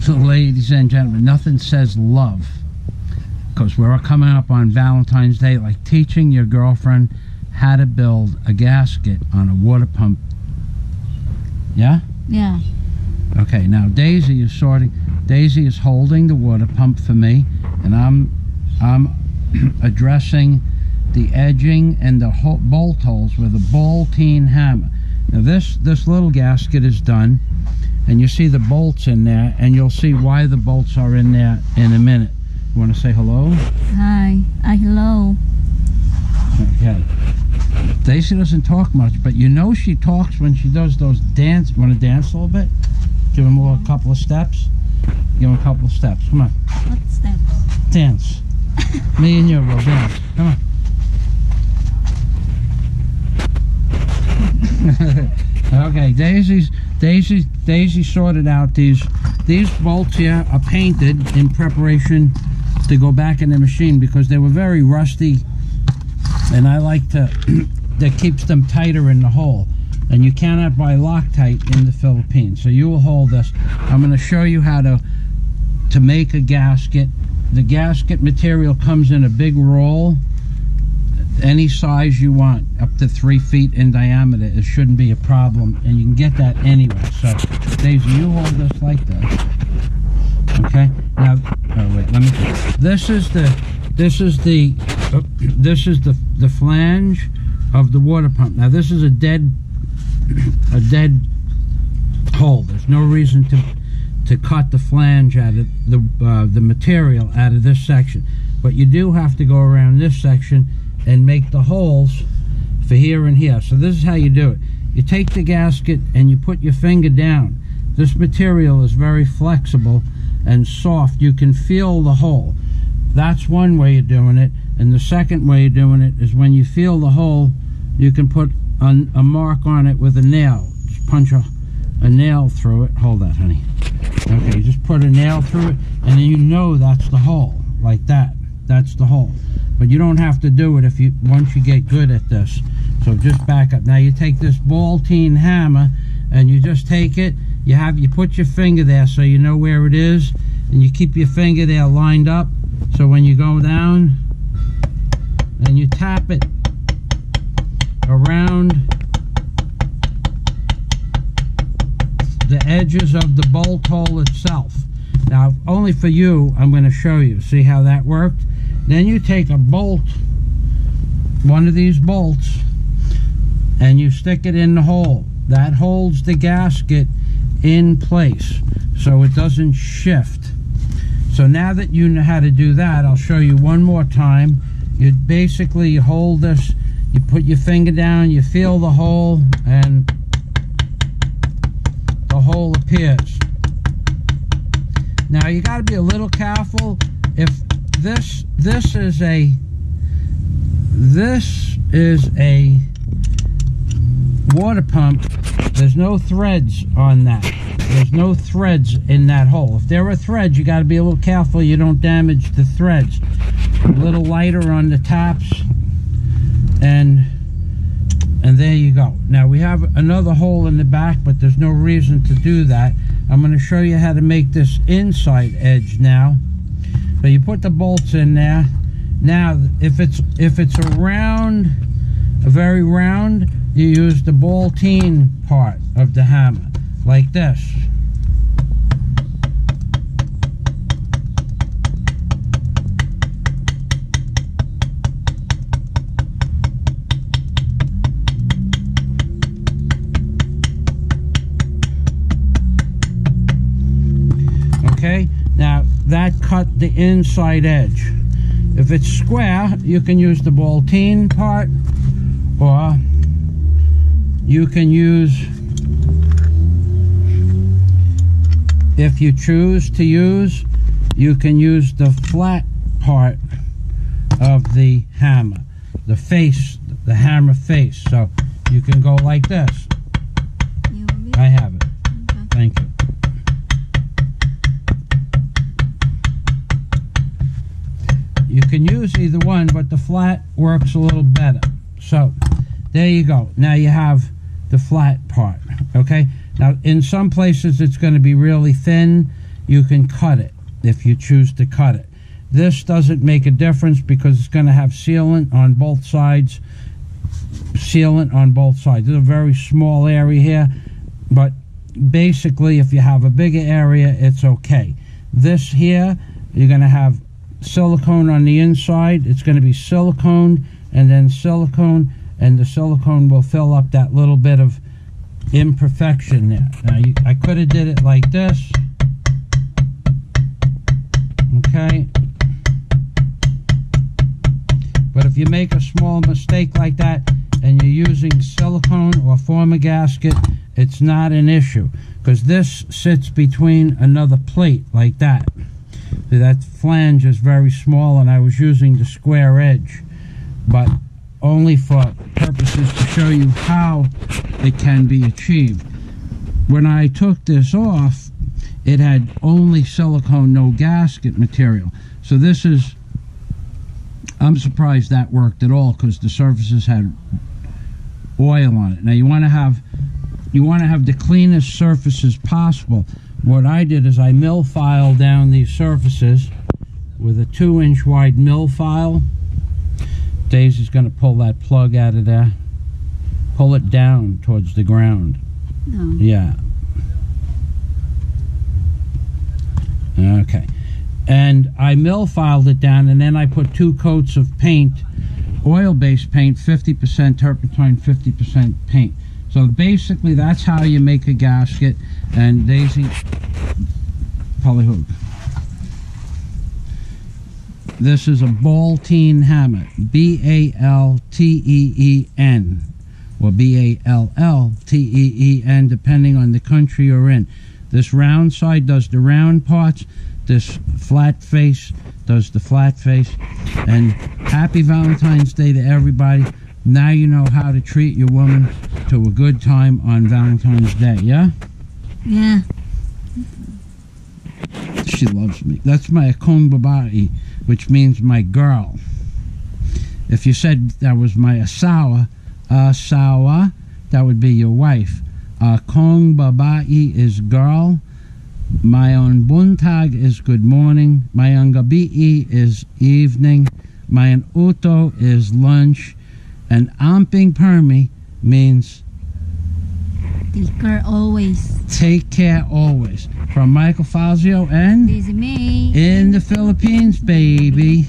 So, ladies and gentlemen, nothing says love, because we're coming up on Valentine's Day, like teaching your girlfriend how to build a gasket on a water pump. Yeah? Yeah. Okay, now Daisy is sorting. Daisy is holding the water pump for me, and I'm addressing the edging and the bolt holes with a Valentine hammer. Now this little gasket is done, and you see the bolts in there, and you'll see why the bolts are in there in a minute. You want to say hello? Hi. Hello. Okay. Daisy doesn't talk much, but you know she talks when she does those dance. You want to dance a little bit? Give him a couple of steps. Give him a couple of steps. Come on. What steps? Dance. Me and you will dance. Come on. Okay, Daisy sorted out these bolts here are painted in preparation to go back in the machine because they were very rusty, and I like to that keeps them tighter in the hole, and you cannot buy Loctite in the Philippines. So you will hold this. I'm going to show you how to make a gasket. The gasket material comes in a big roll, any size you want, up to 3 feet in diameter. It shouldn't be a problem, and you can get that anywhere. So Daisy, you hold this like this. Okay. Now, oh wait, let me. This is the flange of the water pump. Now this is a dead hole. There's no reason to cut the flange out of the material out of this section, but you do have to go around this section and make the holes for here and here. So this is how you do it. You take the gasket and you put your finger down. This material is very flexible and soft. You can feel the hole. That's one way of doing it. And the second way of doing it is when you feel the hole, you can put a mark on it with a nail. Just punch a nail through it. Hold that, honey. Okay, you just put a nail through it, and then you know that's the hole. Like that. That's the hole. But you don't have to do it once you get good at this. So just back up. Now you take this Valentine hammer, and you just take it. You put your finger there so you know where it is, and you keep your finger there lined up. So when you go down, and you tap it around the edges of the bolt hole itself. Now, only for you, I'm going to show you. See how that worked? Then you take a bolt, one of these bolts, and you stick it in the hole. That holds the gasket in place so it doesn't shift. So now that you know how to do that, I'll show you one more time. You basically hold this, you put your finger down, you feel the hole, and the hole appears. Now you got to be a little careful. If this is a water pump, there's no threads on that. There's no threads in that hole. If there are threads, you got to be a little careful you don't damage the threads. A little lighter on the taps, and there you go. Now we have another hole in the back, but there's no reason to do that. I'm going to show you how to make this inside edge now. So you put the bolts in there. Now if it's a round, a very round, you use the Valentine part of the hammer like this. Okay, now that cut the inside edge. If it's square, you can use the Valentine part, or you can use, if you choose to use, you can use the flat part of the hammer, the face, the hammer face. So you can go like this. I have it. Okay. Thank you. You can use either one, but the flat works a little better. So there you go. Now you have the flat part. Okay. Now in some places it's going to be really thin. you can cut it if you choose to cut it. This doesn't make a difference because it's going to have sealant on both sides. Sealant on both sides. There's a very small area here, but basically if you have a bigger area, it's okay. This here, you're going to have silicone on the inside. It's going to be silicone and then silicone, and the silicone will fill up that little bit of imperfection there. Now I could have did it like this, okay, but if you make a small mistake like that and you're using silicone or former gasket, it's not an issue, because this sits between another plate like that. See, that flange is very small, and I was using the square edge, but only for purposes to show you how it can be achieved. When I took this off, it had only silicone, no gasket material. So this is, I'm surprised that worked at all, because the surfaces had oil on it. Now you want to have the cleanest surfaces possible. What I did is I mill filed down these surfaces with a 2-inch wide mill file. Daisy's going to pull that plug out of there. Pull it down towards the ground. No. Yeah. Okay. And I mill filed it down, and then I put 2 coats of paint, oil-based paint, 50% turpentine, 50% paint. So basically that's how you make a gasket. And Daisy, polyhook. This is a Balteen hammer, B-A-L-T-E-E-N, or B-A-L-L-T-E-E-N, depending on the country you're in. This round side does the round parts, this flat face does the flat face. And happy Valentine's Day to everybody. Now you know how to treat your woman to a good time on Valentine's Day, yeah? Yeah. She loves me. That's my Akong Babae, which means my girl. If you said that was my asawa, that would be your wife. Akong Babae is girl. Mayon buntag is good morning. Mayon gabi is evening. Mayon uto is lunch. And amping permi means Take care always. Take care always. From Michael Fazio and This is me. in the Philippines, baby.